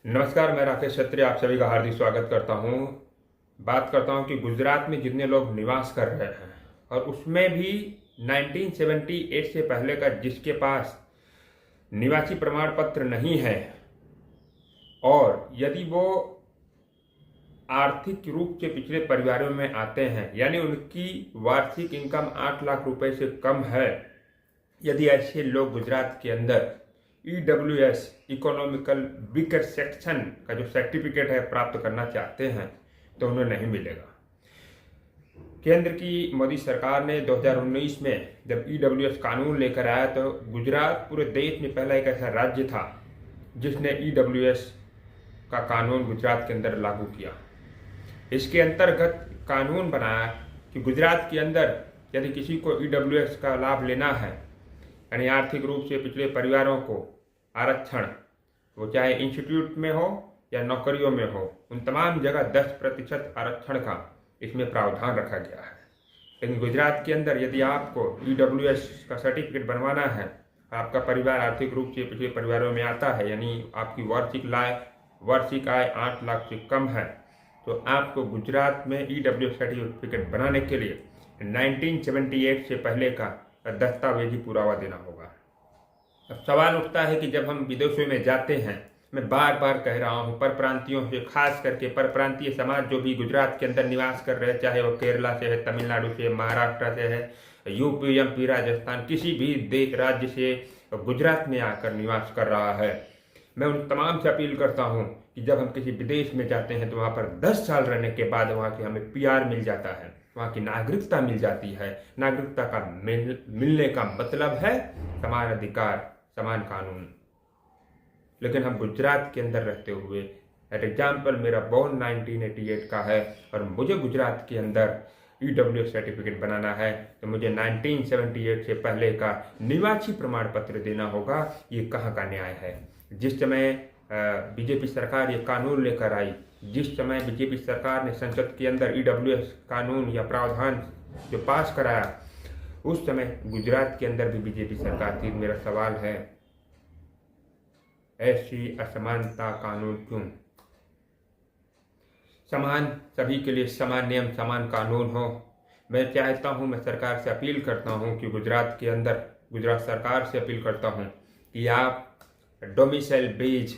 नमस्कार, मैं राकेश छत्री आप सभी का हार्दिक स्वागत करता हूं। बात करता हूं कि गुजरात में जितने लोग निवास कर रहे हैं और उसमें भी 1978 से पहले का जिसके पास निवासी प्रमाण पत्र नहीं है और यदि वो आर्थिक रूप से पिछड़े परिवारों में आते हैं, यानी उनकी वार्षिक इनकम 8 लाख रुपए से कम है, यदि ऐसे लोग गुजरात के अंदर EWS इकोनॉमिकल वीकर सेक्शन का जो सर्टिफिकेट है प्राप्त करना चाहते हैं तो उन्हें नहीं मिलेगा। केंद्र की मोदी सरकार ने 2019 में जब EWS कानून लेकर आया तो गुजरात पूरे देश में पहला एक ऐसा राज्य था जिसने EWS का कानून गुजरात के अंदर लागू किया। इसके अंतर्गत कानून बनाया कि गुजरात के अंदर यदि किसी को EWS का लाभ लेना है, यानी आर्थिक रूप से पिछड़े परिवारों को आरक्षण, वो चाहे इंस्टीट्यूट में हो या नौकरियों में हो, उन तमाम जगह 10% आरक्षण का इसमें प्रावधान रखा गया है। लेकिन गुजरात के अंदर यदि आपको EWS का सर्टिफिकेट बनवाना है, आपका परिवार आर्थिक रूप से पिछड़े परिवारों में आता है, यानी आपकी वार्षिक आय 8 लाख से कम है, तो आपको गुजरात में EWS सर्टिफिकेट बनाने के लिए 1978 से पहले का दस्तावेजी पुरावा देना होगा। अब सवाल उठता है कि जब हम विदेशों में जाते हैं, मैं बार बार कह रहा हूँ, परप्रांतियों से, खास करके परप्रांतीय समाज जो भी गुजरात के अंदर निवास कर रहे हैं, चाहे वो केरला से है, तमिलनाडु से, महाराष्ट्र से है, यूपी, MP, राजस्थान, किसी भी राज्य से गुजरात में आकर निवास कर रहा है, मैं उन तमाम से अपील करता हूँ कि जब हम किसी विदेश में जाते हैं तो वहाँ पर 10 साल रहने के बाद वहाँ की हमें PR मिल जाता है, वहाँ की नागरिकता मिल जाती है। नागरिकता का मिलने का मतलब है समान अधिकार, समान कानून। लेकिन हम गुजरात के अंदर रहते हुए, एट एग्जाम्पल मेरा बॉर्न 1988 का है और मुझे गुजरात के अंदर EWS सर्टिफिकेट बनाना है तो मुझे 1978 से पहले का निवासी प्रमाण पत्र देना होगा। ये कहाँ का न्याय है? जिस समय बीजेपी सरकार ये कानून लेकर आई, जिस समय बीजेपी सरकार ने संसद के अंदर EWS कानून या प्रावधान जो पास कराया, उस समय गुजरात के अंदर भी बीजेपी सरकार थी। मेरा सवाल है, ऐसी असमानता कानून क्यों? समान, सभी के लिए समान नियम, समान कानून हो। मैं चाहता हूं, मैं सरकार से अपील करता हूं कि गुजरात सरकार से अपील करता हूं कि आप डोमिसाइल बेस्ड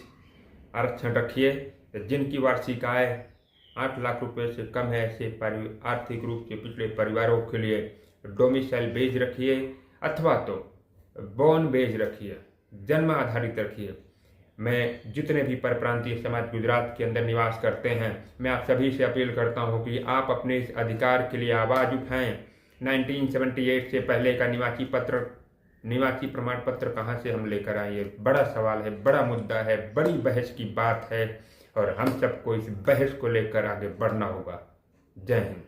आरक्षण रखिए। जिनकी वार्षिक आय 8 लाख रुपए से कम है, ऐसे आर्थिक रूप से पिछड़े परिवारों के लिए डोमिसाइल बेस्ड रखिए, अथवा तो बॉर्न बेस्ड रखिए, जन्म आधारित रखिए। मैं जितने भी परप्रांतीय समाज गुजरात के अंदर निवास करते हैं, मैं आप सभी से अपील करता हूं कि आप अपने इस अधिकार के लिए आवाज़ उठाएं। 1978 से पहले का निवासी प्रमाण पत्र कहाँ से हम लेकर आए? ये बड़ा सवाल है, बड़ा मुद्दा है, बड़ी बहस की बात है और हम सबको इस बहस को लेकर आगे बढ़ना होगा। जय हिंद।